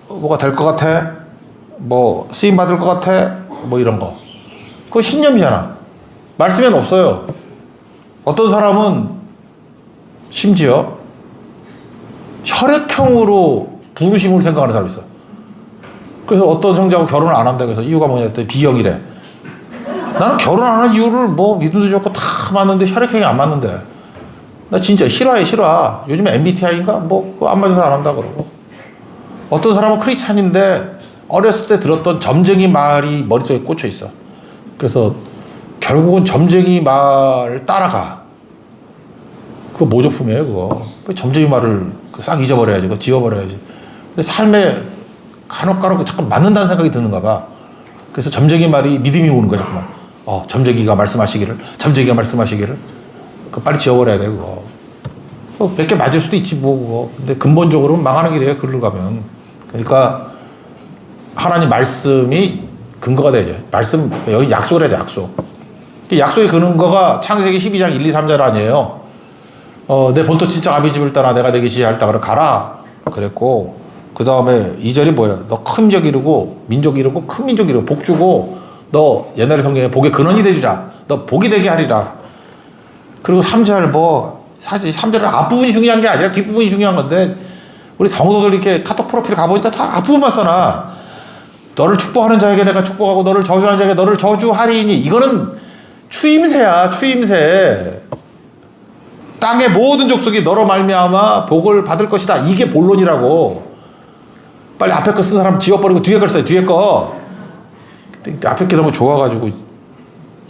뭐가 될 것 같아? 뭐 쓰임 받을 것 같아? 뭐 이런 거. 그거 신념이잖아. 말씀에는 없어요. 어떤 사람은 심지어 혈액형으로 부르심을 생각하는 사람이 있어. 그래서 어떤 형제하고 결혼을 안 한다고 해서 이유가 뭐냐 했더니 B형이래. 나는 결혼 안 한 이유를 뭐 믿음도 좋고 다 맞는데 혈액형이 안 맞는데. 나 진짜 싫어해. 요즘에 MBTI인가? 뭐 안 맞아서 안 한다 그러고. 어떤 사람은 크리스찬인데 어렸을 때 들었던 점쟁이 말이 머릿속에 꽂혀 있어. 그래서 결국은 점쟁이 말을 따라가. 그거 모조품이에요, 그거. 점쟁이 말을 싹 잊어버려야지. 그거 지워버려야지. 근데 삶에 간혹 자꾸 맞는다는 생각이 드는가 봐. 그래서 점쟁이 말이 믿음이 오는 거야, 자꾸만. 점쟁이가 말씀하시기를. 그거 빨리 지워버려야 돼, 그거. 몇 개 맞을 수도 있지, 뭐, 그거. 근데 근본적으로는 망하는 길이에요, 글로 가면. 그러니까 하나님 말씀이 근거가 되죠. 여기 약속을 해야 돼, 약속. 약속의 근거가 창세기 12장 1, 2, 3절 아니에요. 내 본토 친척 아비 집을 떠나 내가 내게 지시할 땅으로 가라. 그랬고, 그 다음에 2절이 뭐예요? 너 큰 민족 이루고, 민족 이루고, 큰 민족 이루고, 복 주고, 너 옛날에 성경에 복의 근원이 되리라. 너 복이 되게 하리라. 그리고 3절 사실 3절은 앞부분이 중요한 게 아니라 뒷부분이 중요한 건데, 우리 성도들 이렇게 카톡 프로필 가보니까 다 앞부분만 써놔. 너를 축복하는 자에게 내가 축복하고, 너를 저주하는 자에게 너를 저주하리니. 이거는 추임새야, 추임새. 땅의 모든 족속이 너로 말미암아 복을 받을 것이다. 이게 본론이라고. 빨리 앞에 거 쓴 사람 지워버리고 뒤에 걸 써요. 뒤에 거. 근데 앞에 게 너무 좋아가지고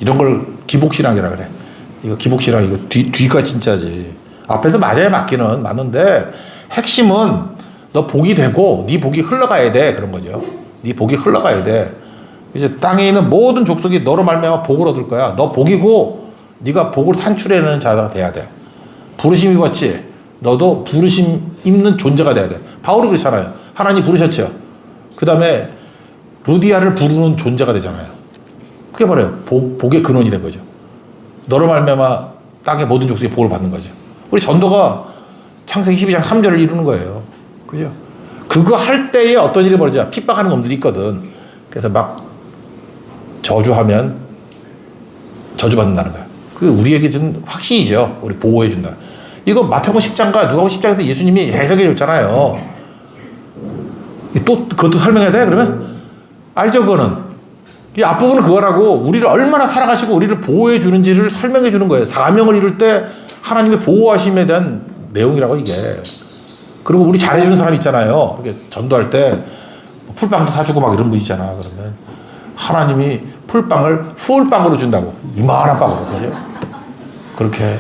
이런 걸 기복신앙이라 그래. 이거 기복신앙, 이거 뒤가 진짜지. 앞에도 맞아야 맞기는 맞는데 핵심은 너 복이 되고 네 복이 흘러가야 돼. 그런 거죠. 네 복이 흘러가야 돼. 이제 땅에 있는 모든 족속이 너로 말미암아 복을 얻을 거야. 너 복이고 네가 복을 산출해내는 자가 돼야 돼. 부르심 입었지. 너도 부르심 입는 존재가 돼야 돼. 바울이 그렇잖아요. 하나님 부르셨죠. 그 다음에 루디아를 부르는 존재가 되잖아요. 그게 뭐래요? 복의 근원이 된 거죠. 너로 말미암아 땅의 모든 족속이 복을 받는 거죠. 우리 전도가 창세기 12장 3절을 이루는 거예요. 그죠? 그거 할 때에 어떤 일이 벌어져? 핍박하는 놈들이 있거든. 그래서 막 저주하면 저주받는다는 거야. 그게 우리에게 준 확신이죠. 우리 보호해준다. 이거 마태복음 10장과 누가복음 10장에서 예수님이 해석해 줬잖아요. 또 그것도 설명해야 돼? 그러면? 알죠, 그거는? 이 앞부분은 그거라고 우리를 얼마나 사랑하시고 우리를 보호해 주는지를 설명해 주는 거예요. 사명을 이룰 때 하나님의 보호하심에 대한 내용이라고 이게. 그리고 우리 잘해주는 사람 있잖아요. 이렇게 전도할 때 풀빵도 사주고 막 이런 분이잖아. 그러면 하나님이 풀빵을 풀빵으로 준다고. 이만한 빵으로. 그죠? 그렇게.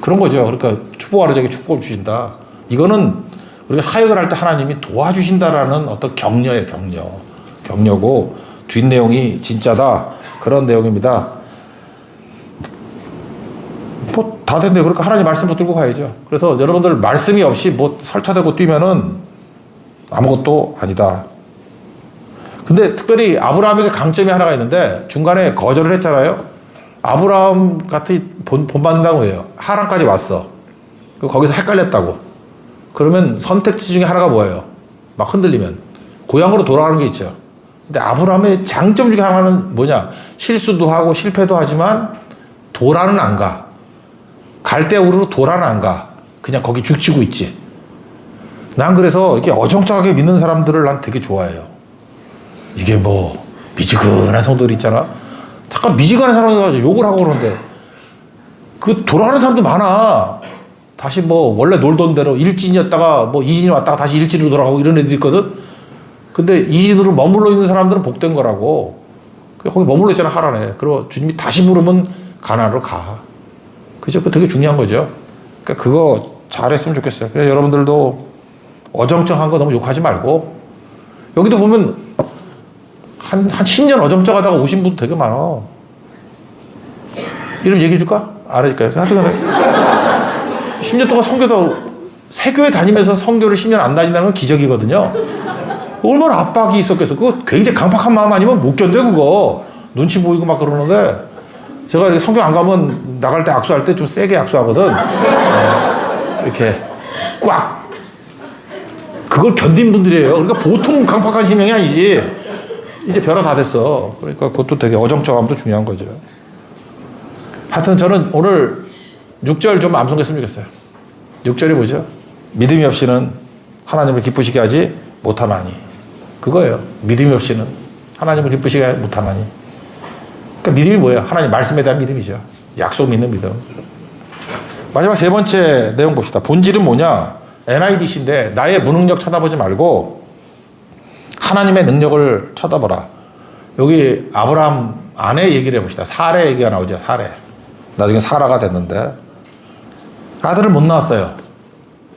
그런 거죠. 그러니까 축복하는 자에게 축복을 주신다. 이거는 우리가 사역을 할 때 하나님이 도와주신다라는 어떤 격려예요. 격려고 뒷내용이 진짜다. 그런 내용입니다. 뭐 다 됐네요. 그러니까 하나님 말씀 붙들고 가야죠. 그래서 여러분들 말씀이 없이 뭐 설쳐대고 뛰면은 아무것도 아니다. 근데 특별히 아브라함에게 강점이 하나가 있는데 중간에 거절을 했잖아요. 아브라함 같은 본받는다고 해요. 하란까지 왔어. 거기서 헷갈렸다고. 그러면 선택지 중에 하나가 뭐예요? 막 흔들리면 고향으로 돌아가는 게 있죠. 근데 아브라함의 장점 중에 하나는 뭐냐? 실수도 하고 실패도 하지만 도라는 안 가. 갈대우르로 도라는 안 가. 그냥 거기 죽치고 있지. 난 그래서 이렇게 어정쩡하게 믿는 사람들을 난 되게 좋아해요. 이게 뭐 미지근한 성도들 있잖아. 잠깐 미지근한 사람들 가지고 욕을 하고 그러는데 그 돌아가는 사람도 많아. 다시 뭐 원래 놀던 대로 일진이었다가 뭐 이진이 왔다가 다시 일진으로 돌아가고 이런 애들 있거든. 근데 이진으로 머물러 있는 사람들은 복된 거라고. 거기 머물러 있잖아, 하란에. 그리고 주님이 다시 부르면 가나안으로 가. 그죠? 그 되게 중요한 거죠. 그러니까 그거 잘했으면 좋겠어요. 그래서 여러분들도 어정쩡한 거 너무 욕하지 말고, 여기도 보면 한 10년 어정쩡하다가 오신 분도 되게 많아. 이름 얘기해 줄까? 알아줄까요? 하여튼 10년 동안 선교도, 세교회 다니면서 선교를 10년 안 다닌다는 건 기적이거든요. 얼마나 압박이 있었겠어. 그거 굉장히 강팍한 마음 아니면 못 견뎌, 그거. 눈치 보이고 막 그러는데, 제가 성경 안 가면 나갈 때 악수할 때 좀 세게 악수하거든. 이렇게 꽉. 그걸 견딘 분들이에요. 그러니까 보통 강팍한 심령이 아니지. 이제 변화 다 됐어. 그러니까 그것도 되게 어정쩡함도 중요한 거죠. 하여튼 저는 오늘 6절 좀 암송했으면 좋겠어요. 6절이 뭐죠? 믿음이 없이는 하나님을 기쁘시게 하지 못하나니. 그거예요. 믿음이 없이는 하나님을 기쁘시게 하지 못하나니. 그러니까 믿음이 뭐예요? 하나님 말씀에 대한 믿음이죠. 약속 믿는 믿음. 마지막 세 번째 내용 봅시다. 본질은 뭐냐? NIDC인데 나의 무능력 쳐다보지 말고 하나님의 능력을 쳐다보라. 여기 아브라함 아내 얘기를 해봅시다. 사례 얘기가 나오죠. 사례. 나중에 사라가 됐는데 아들을 못 낳았어요.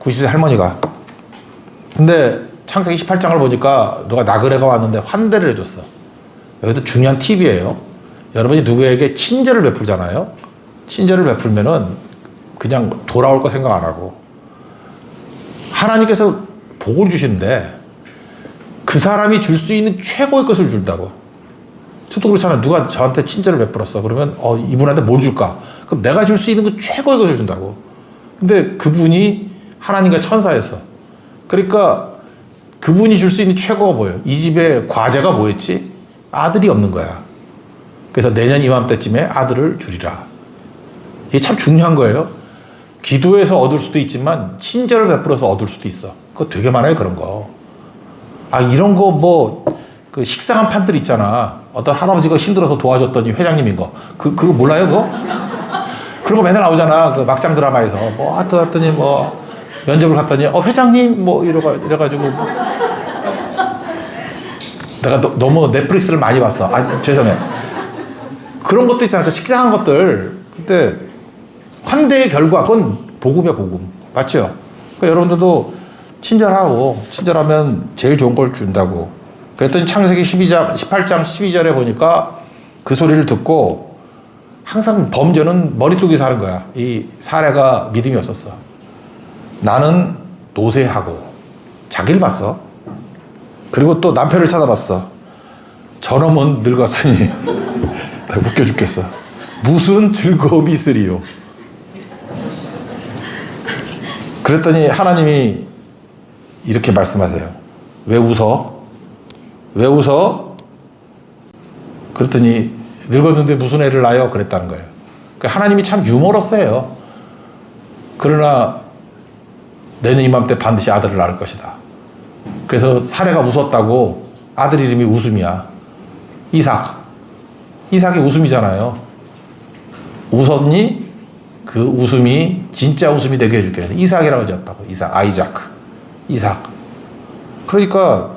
90세 할머니가. 근데 창세기 18장을 보니까 누가 나그네가 왔는데 환대를 해줬어. 여기도 중요한 팁이에요. 여러분이 누구에게 친절을 베풀잖아요. 친절을 베풀면은 그냥 돌아올 거 생각 안 하고 하나님께서 복을 주시는데 그 사람이 줄 수 있는 최고의 것을 준다고. 저도 그렇잖아요. 누가 저한테 친절을 베풀었어. 그러면 이분한테 뭘 줄까? 그럼 내가 줄 수 있는 그 최고의 것을 준다고. 근데 그분이 하나님과 천사였어. 그러니까 그분이 줄 수 있는 최고가 뭐예요? 이 집의 과제가 뭐였지? 아들이 없는 거야. 그래서 내년 이맘때쯤에 아들을 주리라. 이게 참 중요한 거예요. 기도해서 얻을 수도 있지만 친절을 베풀어서 얻을 수도 있어. 그거 되게 많아요, 그런 거. 이런 거 뭐 그 식상한 판들 있잖아. 어떤 할아버지가 힘들어서 도와줬더니 회장님인 거. 그거 몰라요, 그거? 그런 거 맨날 나오잖아. 그 막장 드라마에서. 뭐 하더니 뭐 면접을 갔더니 회장님 뭐 이래가지고 내가 너무 넷플릭스를 많이 봤어. 죄송해. 그런 것도 있잖아. 그 식상한 것들. 근데 환대의 결과 그건 복음이야, 복음. 맞죠? 그러니까 여러분들도 친절하면 제일 좋은 걸 준다고. 그랬더니 창세기 18장 12절에 보니까 그 소리를 듣고 항상 범죄는 머릿속에서 하는 거야. 이 사례가 믿음이 없었어. 나는 노쇠하고 자기를 봤어. 그리고 또 남편을 찾아봤어. 저놈은 늙었으니 나 웃겨 죽겠어. 무슨 즐거움이 있으리요. 그랬더니 하나님이 이렇게 말씀하세요. 왜 웃어? 왜 웃어? 그랬더니 늙었는데 무슨 애를 낳아요? 그랬다는 거예요. 그러니까 하나님이 참 유머러스해요. 그러나 내년 이맘때 반드시 아들을 낳을 것이다. 그래서 사례가 웃었다고 아들 이름이 웃음이야. 이삭이 웃음이잖아요. 웃었니? 그 웃음이 진짜 웃음이 되게 해줄게. 이삭이라고 지었다고. 이삭. 그러니까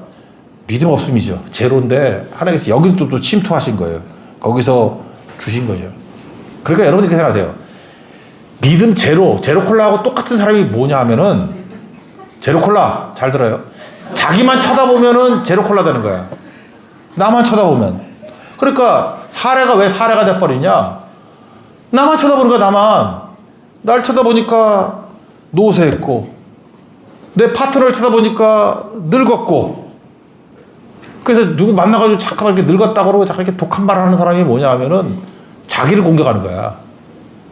믿음 없음이죠. 제로인데 하나님께서 여기도 또 침투하신 거예요. 거기서 주신 거죠. 그러니까 여러분이 그렇게 생각하세요. 믿음 제로 콜라하고 똑같은 사람이 뭐냐 하면은 제로 콜라 잘 들어요. 자기만 쳐다보면은 제로 콜라 되는 거야. 나만 쳐다보면. 그러니까 사례가 왜 사례가 돼버리냐? 나만 쳐다보는 거야. 나만. 날 쳐다보니까 노쇠했고 내 파트너를 쳐다보니까 늙었고. 그래서 누구 만나가지고 잠깐만 이렇게 늙었다고 그러고 잠깐 이렇게 독한 말 하는 사람이 뭐냐 하면은 자기를 공격하는 거야.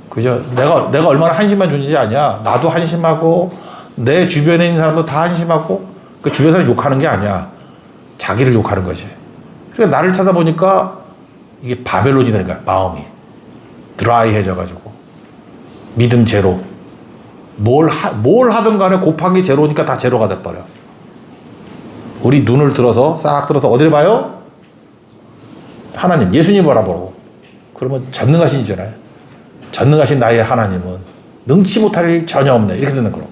그죠? 내가 얼마나 한심한 존재지 아니야. 나도 한심하고 내 주변에 있는 사람도 다 한심하고 그 주변 사람 욕하는 게 아니야. 자기를 욕하는 거지. 그러니까 나를 찾아보니까 이게 바벨론이 되는 거야. 마음이 드라이해져가지고 믿음 제로. 뭘 하든 간에 곱하기 제로니까 다 제로가 돼버려. 우리 눈을 싹 들어서 어디를 봐요? 하나님, 예수님 바라보고. 그러면 전능하신이잖아요. 전능하신 나의 하나님은 능치 못할 일 전혀 없네. 이렇게 되는 거로.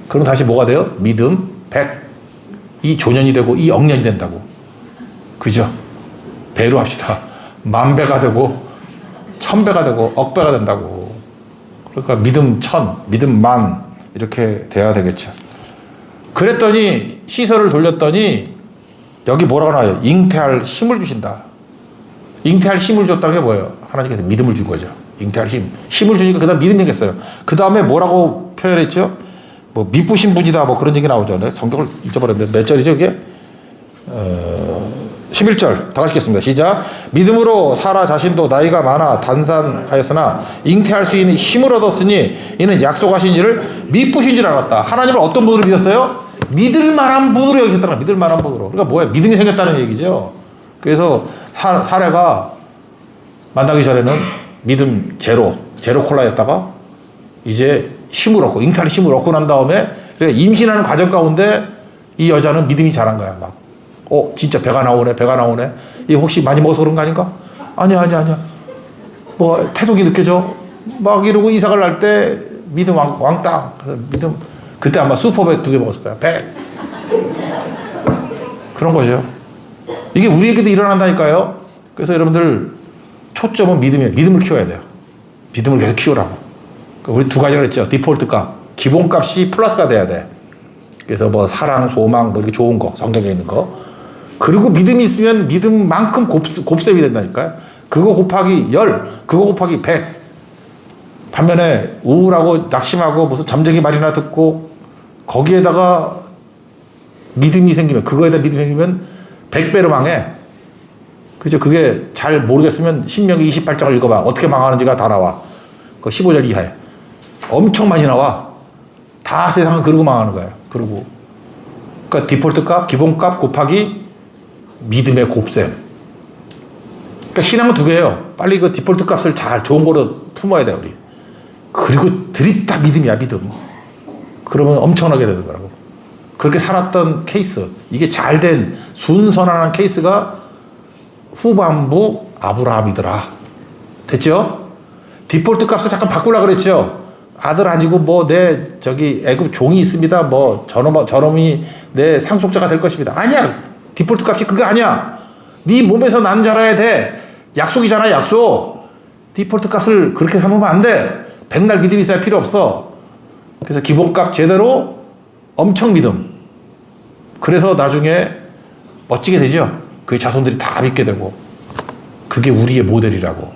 그럼 다시 뭐가 돼요? 믿음 100. 이 조년이 되고 이 억년이 된다고. 그죠? 배로 합시다. 만배가 되고 1000배가 되고 억배가 된다고. 그러니까 믿음 1000, 믿음 10,000 이렇게 돼야 되겠죠. 그랬더니 시설을 돌렸더니 여기 뭐라고 나와요? 잉태할 힘을 주신다. 잉태할 힘을 줬다는 게 뭐예요? 하나님께서 믿음을 준 거죠. 잉태할 힘. 힘을 주니까 그 다음 믿음이 생겼어요. 그 다음에 뭐라고 표현했죠? 뭐 미쁘신 분이다 뭐 그런 얘기 나오잖아요. 성경을 잊어버렸는데 몇 절이죠 이게? 11절 다 같이 읽겠습니다. 시작. 믿음으로 사라 자신도 나이가 많아 단산하였으나 잉태할 수 있는 힘을 얻었으니 이는 약속하신 이를 미쁘신 줄 알았다. 하나님을 어떤 분으로 믿었어요? 믿을 만한 분으로 여기셨다는 거야. 믿을 만한 분으로. 그러니까 뭐야? 믿음이 생겼다는 얘기죠. 그래서 사례가 만나기 전에는 믿음 제로 콜라였다가 이제 힘을 얻고 잉태할 힘을 얻고 난 다음에 임신하는 과정 가운데 이 여자는 믿음이 자란 거야. 막 진짜 배가 나오네. 이 혹시 많이 먹어서 그런 거 아닌가? 아니야. 뭐 태동이 느껴져. 막 이러고 이삭을 날 때 믿음 왕따. 믿음 그때 아마 슈퍼백 2개 먹었을 거야. 100. 그런 거죠. 이게 우리에게도 일어난다니까요. 그래서 여러분들 초점은 믿음이에요. 믿음을 키워야 돼요. 믿음을 계속 키우라고. 우리 두 가지가 그랬죠. 디폴트 값. 기본값이 플러스가 돼야 돼. 그래서 뭐 사랑, 소망, 뭐 이렇게 좋은 거, 성경에 있는 거. 그리고 믿음이 있으면 믿음만큼 곱셈이 된다니까요. 그거 곱하기 10, 그거 곱하기 100. 반면에 우울하고 낙심하고 무슨 잠재기 말이나 듣고 거기에다가 믿음이 생기면, 그거에다 믿음이 생기면 100배로 망해. 그죠? 그게 잘 모르겠으면 신명기 28장을 읽어봐. 어떻게 망하는지가 다 나와. 그 15절 이하에. 엄청 많이 나와. 다 세상은 그러고 망하는 거예요. 그러니까 디폴트 값, 기본 값 곱하기 믿음의 곱셈. 그러니까 신앙은 두 개예요. 빨리 그 디폴트 값을 잘 좋은 거로 품어야 돼요, 우리. 그리고 드립다 믿음이야, 믿음. 그러면 엄청나게 되는 거라고. 그렇게 살았던 케이스, 이게 잘된 순선한 케이스가 후반부 아브라함이더라. 됐죠? 디폴트 값을 잠깐 바꾸려고 그랬죠. 아들 아니고 뭐 내 애굽 종이 있습니다. 뭐 저놈이 내 상속자가 될 것입니다. 아니야. 디폴트 값이 그거 아니야. 네 몸에서 난 자라야 돼. 약속이잖아, 약속. 디폴트 값을 그렇게 삼으면 안 돼. 백날 믿음이 있어야 필요 없어. 그래서 기본값 제대로 엄청 믿음. 그래서 나중에 멋지게 되죠. 그 자손들이 다 믿게 되고. 그게 우리의 모델이라고.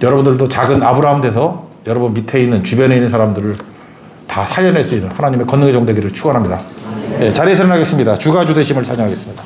여러분들도 작은 아브라함 돼서 여러분 밑에 있는 주변에 있는 사람들을 다 살려낼 수 있는 하나님의 권능의 종 되기를 축원합니다. 네, 자리에서 일어나겠습니다. 주가 주 되심을 찬양하겠습니다.